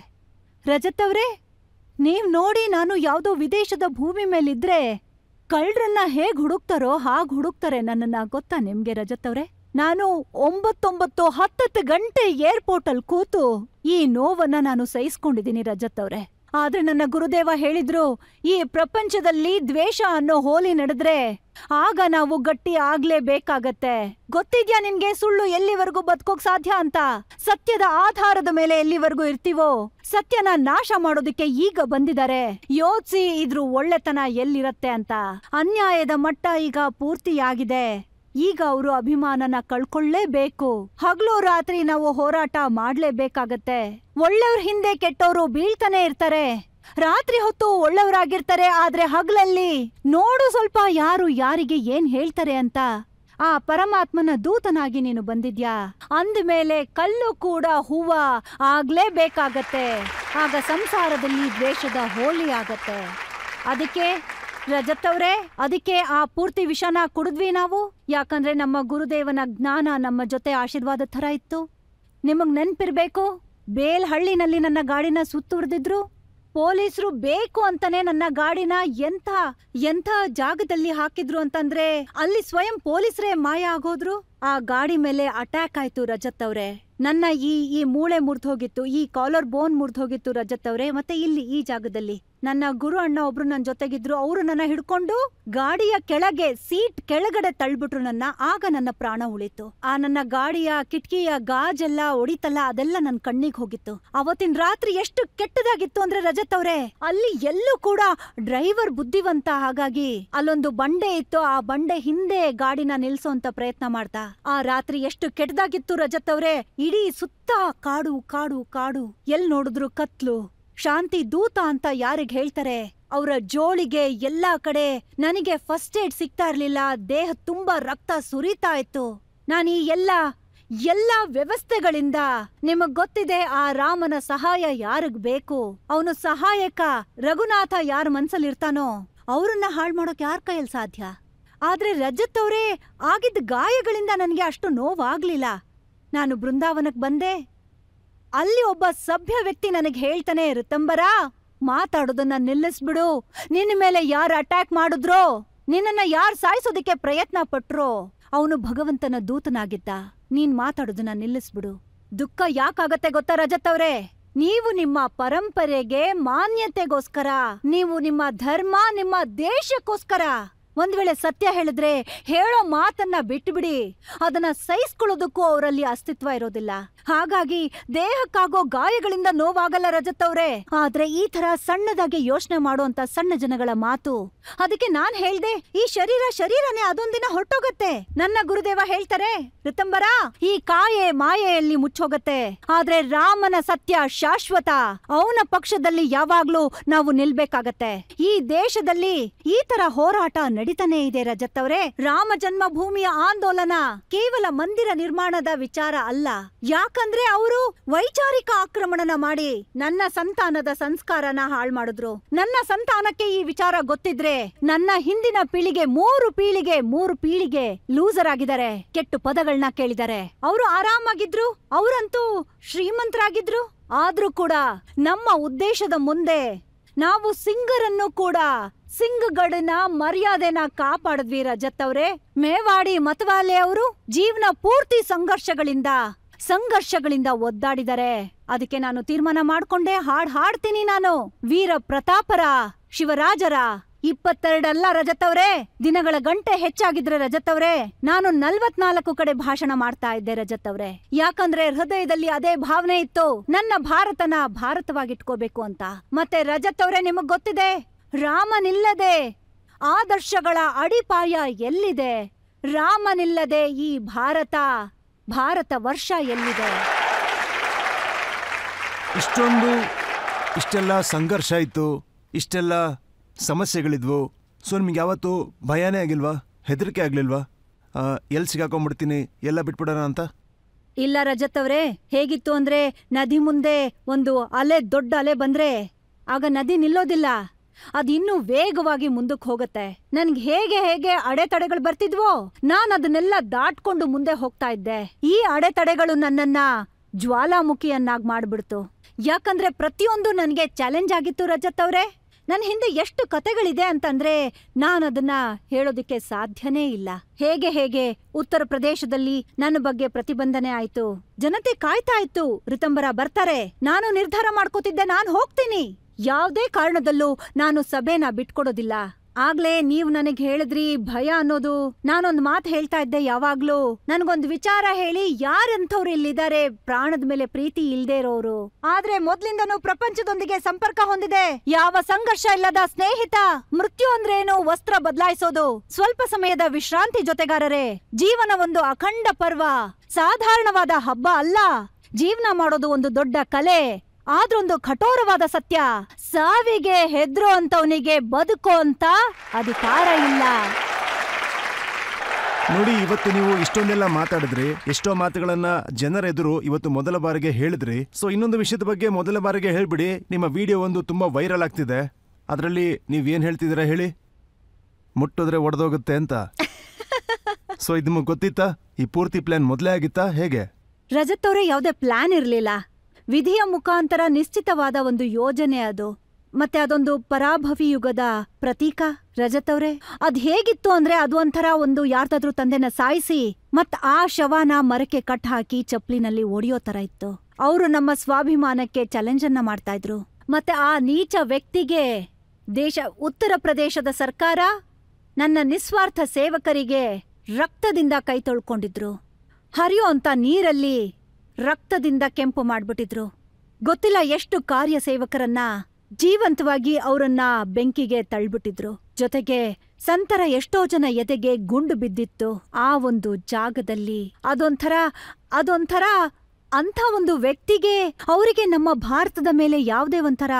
[SPEAKER 3] ರಜತ್ ಅವ್ರೆ, ನೀವ್ ನೋಡಿ, ನಾನು ಯಾವ್ದೋ ವಿದೇಶದ ಭೂಮಿ ಮೇಲಿದ್ರೆ ಕಳ್ಳರನ್ನ ಹೇಗ್ ಹುಡುಕ್ತಾರೋ ಹಾಗ್ ಹುಡುಕ್ತಾರೆ ನನ್ನನ್ನ, ಗೊತ್ತಾ ನಿಮ್ಗೆ ರಜತ್ ಅವ್ರೆ? ನಾನು 9-10 ಗಂಟೆ ಏರ್ಪೋರ್ಟ್ ಅಲ್ಲಿ ಕೂತು ಈ ನೋವನ್ನ ನಾನು ಸಹಿಸ್ಕೊಂಡಿದ್ದೀನಿ ರಜತ್ ಅವ್ರೆ. ಆದ್ರೆ ನನ್ನ ಗುರುದೇವ ಹೇಳಿದ್ರು, ಈ ಪ್ರಪಂಚದಲ್ಲಿ ದ್ವೇಷ ಅನ್ನೋ ಹೋಲಿ ನಡೆದ್ರೆ ಆಗ ನಾವು ಗಟ್ಟಿ ಆಗ್ಲೇಬೇಕಾಗತ್ತೆ. ಗೊತ್ತಿದ್ಯಾ ನಿನ್ಗೆ ಸುಳ್ಳು ಎಲ್ಲಿವರೆಗೂ ಬದುಕೋಕ್ ಸಾಧ್ಯ ಅಂತ? ಸತ್ಯದ ಆಧಾರದ ಮೇಲೆ ಎಲ್ಲಿವರೆಗೂ ಇರ್ತೀವೋ, ಸತ್ಯನ ನಾಶ ಮಾಡೋದಕ್ಕೆ ಈಗ ಬಂದಿದ್ದಾರೆ. ಯೋಚಿಸಿ ಇದ್ರ ಒಳ್ಳೆತನ ಎಲ್ಲಿರತ್ತೆ ಅಂತ. ಅನ್ಯಾಯದ ಮಟ್ಟ ಈಗ ಪೂರ್ತಿಯಾಗಿದೆ. ಈಗ ಅವರು ಅಭಿಮಾನನ ಕಳ್ಕೊಳ್ಳೇಬೇಕು. ಹಗಲು ರಾತ್ರಿ ನಾವು ಹೋರಾಟ ಮಾಡ್ಲೇಬೇಕಾಗತ್ತೆ. ಒಳ್ಳೆಯವ್ರ ಹಿಂದೆ ಕೆಟ್ಟವರು ಬೀಳ್ತಾನೆ ಇರ್ತಾರೆ. ರಾತ್ರಿ ಹೊತ್ತು ಒಳ್ಳೆಯವರಾಗಿರ್ತಾರೆ, ಆದ್ರೆ ಹಗಲಲ್ಲಿ ನೋಡು ಸ್ವಲ್ಪ ಯಾರು ಯಾರಿಗೆ ಏನ್ ಹೇಳ್ತಾರೆ ಅಂತ. ಆ ಪರಮಾತ್ಮನ ದೂತನಾಗಿ ನೀನು ಬಂದಿದ್ಯಾ ಅಂದ್ಮೇಲೆ ಕಲ್ಲು ಕೂಡ ಹೂವ ಆಗ್ಲೇಬೇಕಾಗತ್ತೆ. ಆಗ ಸಂಸಾರದಲ್ಲಿ ದ್ವೇಷದ ಹೋಳಿ ಆಗತ್ತೆ. ಅದಕ್ಕೆ ರಜತ್ ಅವ್ರೆ, ಅದಕ್ಕೆ ಆ ಪೂರ್ತಿ ವಿಷನ ಕುಡಿದ್ವಿ ನಾವು. ಯಾಕಂದ್ರೆ ನಮ್ಮ ಗುರುದೇವನ ಜ್ಞಾನ ನಮ್ಮ ಜೊತೆ ಆಶೀರ್ವಾದ ಥರ ಇತ್ತು. ನಿಮಗ್ ನೆನ್ಪಿರ್ಬೇಕು, ಬೇಲ್ಹಳ್ಳಿನಲ್ಲಿ ನನ್ನ ಗಾಡಿನ ಸುತ್ತುವರೆದಿದ್ರು. ಪೊಲೀಸರು ಬೇಕು ಅಂತಾನೆ ನನ್ನ ಗಾಡಿನ ಎಂಥ ಜಾಗದಲ್ಲಿ ಹಾಕಿದ್ರು ಅಂತಂದ್ರೆ ಅಲ್ಲಿ ಸ್ವಯಂ ಪೊಲೀಸರೇ ಮಾಯ ಆಗೋದ್ರು. ಆ ಗಾಡಿ ಮೇಲೆ ಅಟ್ಯಾಕ್ ಆಯ್ತು ರಜತ್ ಅವ್ರೆ. ನನ್ನ ಈ ಮೂಳೆ ಮುರ್ದೋಗಿತ್ತು, ಈ ಕಾಲರ್ ಬೋನ್ ಮುರ್ದೋಗಿತ್ತು ರಜತ್ ಅವ್ರೆ. ಮತ್ತೆ ಇಲ್ಲಿ ಈ ಜಾಗದಲ್ಲಿ ನನ್ನ ಗುರು ಅಣ್ಣ ಒಬ್ರು ನನ್ ಜೊತೆಗಿದ್ರು. ಅವರು ನನ್ನ ಹಿಡ್ಕೊಂಡು ಗಾಡಿಯ ಕೆಳಗೆ ಸೀಟ್ ಕೆಳಗಡೆ ತಳ್ಬಿಟ್ರು ನನ್ನ. ಆಗ ನನ್ನ ಪ್ರಾಣ ಉಳಿತು. ಆ ನನ್ನ ಗಾಡಿಯ ಕಿಟಕಿಯ ಗಾಜೆಲ್ಲ ಒಡಿತಲ್ಲ, ಅದೆಲ್ಲ ನನ್ ಕಣ್ಣಿಗೆ ಹೋಗಿತ್ತು. ಅವತ್ತಿನ ರಾತ್ರಿ ಎಷ್ಟು ಕೆಟ್ಟದಾಗಿತ್ತು ಅಂದ್ರೆ ರಜತ್ ಅವ್ರೆ, ಅಲ್ಲಿ ಎಲ್ಲೂ ಕೂಡ ಡ್ರೈವರ್ ಬುದ್ಧಿವಂತ. ಹಾಗಾಗಿ ಅಲ್ಲೊಂದು ಬಂಡೆ ಇತ್ತು, ಆ ಬಂಡೆ ಹಿಂದೆ ಗಾಡಿನ ನಿಲ್ಸೋಂತ ಪ್ರಯತ್ನ ಮಾಡ್ತಾ. ಆ ರಾತ್ರಿ ಎಷ್ಟು ಕೆಟ್ಟದಾಗಿತ್ತು ರಜತ್ ಅವ್ರೆ. ಇಡೀ ಸುತ್ತ ಕಾಡು ಕಾಡು ಕಾಡು, ಎಲ್ ನೋಡಿದ್ರು ಕತ್ಲು. ಶಾಂತಿ ದೂತ ಅಂತ ಯಾರಿಗ್ ಹೇಳ್ತಾರೆ ಅವರ ಜೋಳಿಗೆ ಎಲ್ಲಾ ಕಡೆ. ನನಗೆ ಫಸ್ಟ್ ಏಡ್ ಸಿಗ್ತಾ ಇರ್ಲಿಲ್ಲ, ದೇಹ ತುಂಬಾ ರಕ್ತ ಸುರಿತಾ ಇತ್ತು. ನಾನು ಈ ಎಲ್ಲಾ ವ್ಯವಸ್ಥೆಗಳಿಂದ, ನಿಮಗ್ ಗೊತ್ತಿದೆ ಆ ರಾಮನ ಸಹಾಯ ಯಾರಿಗ್ ಬೇಕು. ಅವನು ಸಹಾಯಕ ರಘುನಾಥ ಯಾರ ಮನ್ಸಲ್ಲಿರ್ತಾನೋ ಅವ್ರನ್ನ ಹಾಳ್ ಮಾಡೋಕ್ ಯಾರ ಕೈಯಲ್ಲಿ ಸಾಧ್ಯ. ಆದ್ರೆ ರಜತ್ ಅವ್ರೇ, ಆಗಿದ್ದ ಗಾಯಗಳಿಂದ ನನಗೆ ಅಷ್ಟು ನೋವಾಗ್ಲಿಲ್ಲ. ನಾನು ಬೃಂದಾವನಕ್ ಬಂದೆ. ಅಲ್ಲಿ ಒಬ್ಬ ಸಭ್ಯ ವ್ಯಕ್ತಿ ನನಗೆ ಹೇಳ್ತಾನೆ, ಋತಂಬರ ಮಾತಾಡೋದನ್ನ ನಿಲ್ಲಿಸ್ಬಿಡು. ನಿನ್ನ ಮೇಲೆ ಯಾರು ಅಟ್ಯಾಕ್ ಮಾಡಿದ್ರೋ, ನಿನ್ನನ್ನ ಯಾರು ಸಾಯಿಸೋದಕ್ಕೆ ಪ್ರಯತ್ನ ಪಟ್ರೋ, ಅವನು ಭಗವಂತನ ದೂತನಾಗಿದ್ದ. ನೀನ್ ಮಾತಾಡೋದನ್ನ ನಿಲ್ಲಿಸ್ಬಿಡು. ದುಃಖ ಯಾಕಾಗತ್ತೆ ಗೊತ್ತಾ ರಜತ್ ಅವ್ರೆ? ನೀವು ನಿಮ್ಮ ಪರಂಪರೆಗೆ ಮಾನ್ಯತೆಗೋಸ್ಕರ, ನೀವು ನಿಮ್ಮ ಧರ್ಮ ನಿಮ್ಮ ದೇಶಕ್ಕೋಸ್ಕರ ಒಂದ್ ವೇಳೆ ಸತ್ಯ ಹೇಳಿದ್ರೆ ಹೇಳೋ ಮಾತನ್ನ ಬಿಟ್ಬಿಡಿ. ಅದನ್ನ ಸಹಿಸ್ಕೊಳ್ಳೋದಕ್ಕೂ ಅವರಲ್ಲಿ ಅಸ್ತಿತ್ವ ಇರೋದಿಲ್ಲ. ಹಾಗಾಗಿ ದೇಹಕ್ಕಾಗೋ ಗಾಯಗಳಿಂದ ನೋವಾಗಲ್ಲ ರಜತ್ ಅವ್ರೆ. ಆದ್ರೆ ಈ ತರ ಸಣ್ಣದಾಗಿ ಯೋಚನೆ ಮಾಡುವಂತ ಸಣ್ಣ ಜನಗಳ ಮಾತು, ಅದಕ್ಕೆ ನಾನ್ ಹೇಳ್ದೆ, ಈ ಶರೀರನೇ ಅದೊಂದಿನ ಹೊರಟೋಗತ್ತೆ. ನನ್ನ ಗುರುದೇವ ಹೇಳ್ತಾರೆ, ಋತಂಬರ ಈ ಕಾಯೆ ಮಾಯೆಯಲ್ಲಿ ಮುಚ್ಚೋಗತ್ತೆ, ಆದ್ರೆ ರಾಮನ ಸತ್ಯ ಶಾಶ್ವತ. ಅವನ ಪಕ್ಷದಲ್ಲಿ ಯಾವಾಗ್ಲೂ ನಾವು ನಿಲ್ಬೇಕಾಗತ್ತೆ. ಈ ದೇಶದಲ್ಲಿ ಈ ತರ ಹೋರಾಟ ನಡೀತಾನೆ ಇದೆ ರಜತ್ ಅವ್ರೆ. ರಾಮ ಜನ್ಮಭೂಮಿಯ ಆಂದೋಲನ ಕೇವಲ ಮಂದಿರ ನಿರ್ಮಾಣದ ವಿಚಾರ ಅಲ್ಲ. ಯಾಕಂದ್ರೆ ಅವರು ವೈಚಾರಿಕ ಆಕ್ರಮಣನ ಮಾಡಿ ನನ್ನ ಸಂತಾನದ ಸಂಸ್ಕಾರನ ಹಾಳು ಮಾಡಿದ್ರು. ನನ್ನ ಸಂತಾನಕ್ಕೆ ಈ ವಿಚಾರ ಗೊತ್ತಿದ್ರೆ ನನ್ನ ಹಿಂದಿನ ಪೀಳಿಗೆ ಮೂರು ಪೀಳಿಗೆ ಲೂಸರ್ ಆಗಿದ್ದಾರೆ, ಕೆಟ್ಟು ಪದಗಳನ್ನ ಕೇಳಿದ್ದಾರೆ. ಅವರು ಆರಾಮಾಗಿದ್ರು, ಅವರಂತೂ ಶ್ರೀಮಂತರಾಗಿದ್ರು. ಆದ್ರೂ ಕೂಡ ನಮ್ಮ ಉದ್ದೇಶದ ಮುಂದೆ ನಾವು ಸಿಂಗರನ್ನು ಕೂಡ, ಸಿಂಗ್ಗಡನ ಮರ್ಯಾದೆನ ಕಾಪಾಡಿದ್ವಿ ರಜತ್ ಅವ್ರೆ. ಮೇವಾಡಿ ಮತವಾಲೆ ಅವರು ಜೀವನ ಪೂರ್ತಿ ಸಂಘರ್ಷಗಳಿಂದ ಒದ್ದಾಡಿದ್ದಾರೆ. ಅದಕ್ಕೆ ನಾನು ತೀರ್ಮಾನ ಮಾಡ್ಕೊಂಡೆ, ಹಾಡ್ತೀನಿ ನಾನು. ವೀರ ಪ್ರತಾಪರ, ಶಿವರಾಜರ 22 ಅಲ್ಲ ರಜತ್ ಅವ್ರೆ, ದಿನಗಳ ಗಂಟೆ ಹೆಚ್ಚಾಗಿದ್ರೆ ರಜತ್ ಅವ್ರೆ, ನಾನು 44 ಕಡೆ ಭಾಷಣ ಮಾಡ್ತಾ ಇದ್ದೆ ರಜತ್ ಅವ್ರೆ. ಯಾಕಂದ್ರೆ ಹೃದಯದಲ್ಲಿ ಅದೇ ಭಾವನೆ ಇತ್ತು, ನನ್ನ ಭಾರತನ ಭಾರತವಾಗಿಟ್ಕೋಬೇಕು ಅಂತ. ಮತ್ತೆ ರಜತ್ ಅವ್ರೆ, ನಿಮಗ್ ಗೊತ್ತಿದೆ, ರಾಮನಿಲ್ಲದೆ ಆದರ್ಶಗಳ ಅಡಿಪಾಯ ಎಲ್ಲಿದೆ? ರಾಮನಿಲ್ಲದೆ ಈ ಭಾರತ ವರ್ಷ ಎಲ್ಲಿದೆ?
[SPEAKER 2] ಇಷ್ಟೆಲ್ಲ ಸಂಘರ್ಷ ಇತ್ತು, ಇಷ್ಟೆಲ್ಲ ಸಮಸ್ಯೆಗಳಿದ್ವು. ಸೊ ನಿಮ್ಗೆ ಯಾವತ್ತೂ ಭಯನೇ ಆಗಿಲ್ವಾ? ಹೆದರಿಕೆ ಆಗ್ಲಿಲ್ವಾ? ಎಲ್ಲಿ ಸಿಗಾಕೊಂಡ್ಬಿಡ್ತೀನಿ, ಎಲ್ಲ ಬಿಟ್ಬಿಡೋಣ ಅಂತ?
[SPEAKER 3] ಇಲ್ಲ ರಜತ್ ಅವ್ರೆ, ಹೇಗಿತ್ತು ಅಂದ್ರೆ ನದಿ ಮುಂದೆ ಒಂದು ದೊಡ್ಡ ಅಲೆ ಬಂದ್ರೆ ಆಗ ನದಿ ನಿಲ್ಲೋದಿಲ್ಲ, ಅದಿನ್ನೂ ವೇಗವಾಗಿ ಮುಂದಕ್ಕೆ ಹೋಗತ್ತೆ. ನನ್ಗೆ ಹೇಗೆ ಅಡೆತಡೆಗಳು ಬರ್ತಿದ್ವೋ ನಾನ್ ಅದನ್ನೆಲ್ಲ ದಾಟ್ಕೊಂಡು ಮುಂದೆ ಹೋಗ್ತಾ ಇದ್ದೆ. ಈ ಅಡೆತಡೆಗಳು ನನ್ನನ್ನ ಜ್ವಾಲಾಮುಖಿಯನ್ನಾಗಿ ಮಾಡ್ಬಿಡ್ತು. ಯಾಕಂದ್ರೆ ಪ್ರತಿಯೊಂದು ನನ್ಗೆ ಚಾಲೆಂಜ್ ಆಗಿತ್ತು ರಜತ್ ಅವ್ರೆ. ನನ್ ಹಿಂದೆ ಎಷ್ಟು ಕತೆಗಳಿದೆ ಅಂತಂದ್ರೆ ನಾನದನ್ನ ಹೇಳೋದಿಕ್ಕೆ ಸಾಧ್ಯನೇ ಇಲ್ಲ. ಹೇಗೆ ಉತ್ತರ ಪ್ರದೇಶದಲ್ಲಿ ನನ್ನ ಬಗ್ಗೆ ಪ್ರತಿಬಂಧನೆ ಆಯ್ತು, ಜನತೆ ಕಾಯ್ತಾ ಇತ್ತು, ಋತಂಬರ ಬರ್ತಾರೆ. ನಾನು ನಿರ್ಧಾರ ಮಾಡ್ಕೋತಿದ್ದೆ, ನಾನ್ ಹೋಗ್ತೀನಿ, ಯಾವ್ದೇ ಕಾರಣದಲ್ಲೂ ನಾನು ಸಭೆನ ಬಿಟ್ಕೊಡೋದಿಲ್ಲ. ಆಗ್ಲೇ ನೀವ್ ನನಗ್ ಹೇಳಿದ್ರಿ ಭಯ ಅನ್ನೋದು. ನಾನೊಂದ್ ಮಾತು ಹೇಳ್ತಾ ಇದ್ದೆ ಯಾವಾಗ್ಲೂ, ನನ್ಗೊಂದ್ ವಿಚಾರ ಹೇಳಿ, ಯಾರಂಥವ್ರು ಇಲ್ಲಿದ್ದಾರೆ ಪ್ರಾಣದ ಮೇಲೆ ಪ್ರೀತಿ ಇಲ್ದೇ ಇರೋರು, ಆದ್ರೆ ಮೊದ್ಲಿಂದನೂ ಪ್ರಪಂಚದೊಂದಿಗೆ ಸಂಪರ್ಕ ಹೊಂದಿದೆ, ಯಾವ ಸಂಘರ್ಷ ಇಲ್ಲದ ಸ್ನೇಹಿತ. ಮೃತ್ಯು ಅಂದ್ರೇನು? ವಸ್ತ್ರ ಬದಲಾಯಿಸೋದು, ಸ್ವಲ್ಪ ಸಮಯದ ವಿಶ್ರಾಂತಿ ಜೊತೆಗಾರರೇ. ಜೀವನ ಒಂದು ಅಖಂಡ ಪರ್ವ, ಸಾಧಾರಣವಾದ ಹಬ್ಬ ಅಲ್ಲ. ಜೀವನ ಮಾಡೋದು ಒಂದು ದೊಡ್ಡ ಕಲೆ. ಆದ್ರೊಂದು ಕಠೋರವಾದ ಸತ್ಯ, ಸಾವಿಗೆ ಹೆದ್ರೋ ಅಂತವನಿಗೆ ಬದುಕೋ ಅಂತ ಅಧಿಕಾರ ಇಲ್ಲ.
[SPEAKER 2] ನೋಡಿ, ಇವತ್ತು ನೀವು ಇಷ್ಟೊಂದೆಲ್ಲ ಮಾತಾಡಿದ್ರಿ, ಎಷ್ಟೋ ಮಾತುಗಳನ್ನ ಜನರ ಎದುರು ಇವತ್ತು ಮೊದಲ ಬಾರಿಗೆ ಹೇಳಿದ್ರಿ. ಸೊ ಇನ್ನೊಂದು ವಿಷಯದ ಬಗ್ಗೆ ಮೊದಲ ಬಾರಿಗೆ ಹೇಳ್ಬಿಡಿ. ನಿಮ್ಮ ವಿಡಿಯೋ ಒಂದು ತುಂಬಾ ವೈರಲ್ ಆಗ್ತಿದೆ, ಅದರಲ್ಲಿ ನೀವೇನ್ ಹೇಳ್ತಿದ್ದೀರಾ ಹೇಳಿ? ಮುಟ್ಟಿದ್ರೆ ಒಡೆದೋಗುತ್ತೆ ಅಂತ. ಸೊ ಇದು ನಿಮಗೆ ಗೊತ್ತಿತ್ತಾ? ಈ ಪೂರ್ತಿ ಪ್ಲಾನ್ ಮೊದಲೇ ಆಗಿತ್ತಾ ಹೇಗೆ?
[SPEAKER 3] ರಜತ್ ಅವರೇ, ಯಾವುದೇ ಪ್ಲಾನ್ ಇರ್ಲಿಲ್ಲ. ವಿಧಿಯ ಮುಖಾಂತರ ನಿಶ್ಚಿತವಾದ ಒಂದು ಯೋಜನೆ ಅದು. ಮತ್ತೆ ಅದೊಂದು ಪರಾಭವಿ ಯುಗದ ಪ್ರತೀಕ. ರಜತ್ ಅವ್ರೆ, ಅದ್ ಹೇಗಿತ್ತು ಅಂದ್ರೆ ಅದು ಒಂಥರ ಒಂದು ಯಾರ್ದಾದ್ರೂ ತಂದೆನ ಸಾಯಿಸಿ ಮತ್ ಆ ಶವನ ಮರಕ್ಕೆ ಕಟ್ ಹಾಕಿ ಚಪ್ಲಿನಲ್ಲಿ ಒಡೆಯೋ ತರ ಇತ್ತು. ಅವರು ನಮ್ಮ ಸ್ವಾಭಿಮಾನಕ್ಕೆ ಚಾಲೆಂಜ್ ಅನ್ನ ಮಾಡ್ತಾ ಇದ್ರು. ಮತ್ತೆ ಆ ನೀಚ ವ್ಯಕ್ತಿಗೆ ಉತ್ತರ ಪ್ರದೇಶದ ಸರ್ಕಾರ ನನ್ನ ನಿಸ್ವಾರ್ಥ ಸೇವಕರಿಗೆ ರಕ್ತದಿಂದ ಕೈ ತೊಳ್ಕೊಂಡಿದ್ರು. ಹರಿಯೋ ಅಂತ ನೀರಲ್ಲಿ ರಕ್ತದಿಂದ ಕೆಂಪು ಮಾಡ್ಬಿಟ್ಟಿದ್ರು. ಗೊತ್ತಿಲ್ಲ ಎಷ್ಟು ಕಾರ್ಯಸೇವಕರನ್ನ ಜೀವಂತವಾಗಿ ಅವರನ್ನ ಬೆಂಕಿಗೆ ತಳ್ಬಿಟ್ಟಿದ್ರು. ಜೊತೆಗೆ ಸಂತರ ಎಷ್ಟೋ ಜನ ಎದೆಗೆ ಗುಂಡು ಬಿದ್ದಿತ್ತು ಆ ಒಂದು ಜಾಗದಲ್ಲಿ. ಅದೊಂಥರ ಅಂಥ ಒಂದು ವ್ಯಕ್ತಿಗೆ, ಅವರಿಗೆ ನಮ್ಮ ಭಾರತದ ಮೇಲೆ ಯಾವುದೇ ಒಂಥರ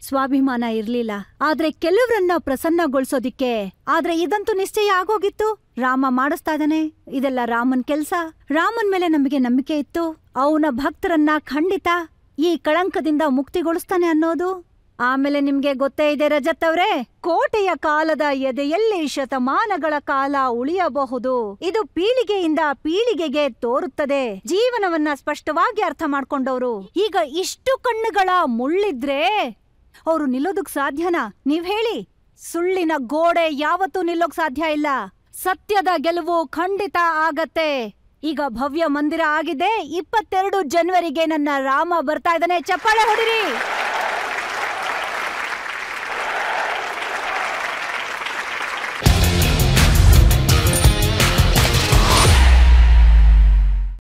[SPEAKER 3] ಸ್ವಾಭಿಮಾನ ಇರ್ಲಿಲ್ಲ. ಆದ್ರೆ ಕೆಲವರನ್ನ ಪ್ರಸನ್ನಗೊಳಿಸೋದಿಕ್ಕೆ, ಆದ್ರೆ ಇದಂತೂ ನಿಶ್ಚಯ ಆಗೋಗಿತ್ತು. ರಾಮ ಮಾಡಿಸ್ತಾ ಇದ್ದಾನೆ, ಇದೆಲ್ಲ ರಾಮನ್ ಕೆಲ್ಸ. ರಾಮನ್ ಮೇಲೆ ನಮಗೆ ನಂಬಿಕೆ ಇತ್ತು. ಅವನ ಭಕ್ತರನ್ನ ಖಂಡಿತ ಈ ಕಳಂಕದಿಂದ ಮುಕ್ತಿಗೊಳಿಸ್ತಾನೆ ಅನ್ನೋದು. ಆಮೇಲೆ ನಿಮ್ಗೆ ಗೊತ್ತೇ ಇದೆ ರಜತ್ ಅವ್ರೆ, ಕೋಟೆಯ ಕಾಲದ ಎದೆಯಲ್ಲಿ ಶತಮಾನಗಳ ಕಾಲ ಉಳಿಯಬಹುದು. ಇದು ಪೀಳಿಗೆಯಿಂದ ಪೀಳಿಗೆಗೆ ತೋರುತ್ತದೆ. ಜೀವನವನ್ನ ಸ್ಪಷ್ಟವಾಗಿ ಅರ್ಥ ಮಾಡ್ಕೊಂಡವ್ರು ಈಗ ಇಷ್ಟು ಕಣ್ಣುಗಳ ಮುಳ್ಳಿದ್ರೆ ಅವ್ರು ನಿಲ್ಲೋದಕ್ ಸಾಧ್ಯನಾ? ನೀವ್ ಹೇಳಿ. ಸುಳ್ಳಿನ ಗೋಡೆ ಯಾವತ್ತೂ ನಿಲ್ಲೋಕ್ ಸಾಧ್ಯ ಇಲ್ಲ. ಸತ್ಯದ ಗೆಲುವು ಖಂಡಿತ ಆಗತ್ತೆ. ಈಗ ಭವ್ಯ ಮಂದಿರ ಆಗಿದೆ. 22 ಜನವರಿಗೆ ನನ್ನ ರಾಮ ಬರ್ತಾ ಇದ್ದಾನೆ. ಚಪ್ಪಾಳೆ ಹೊಡಿರಿ.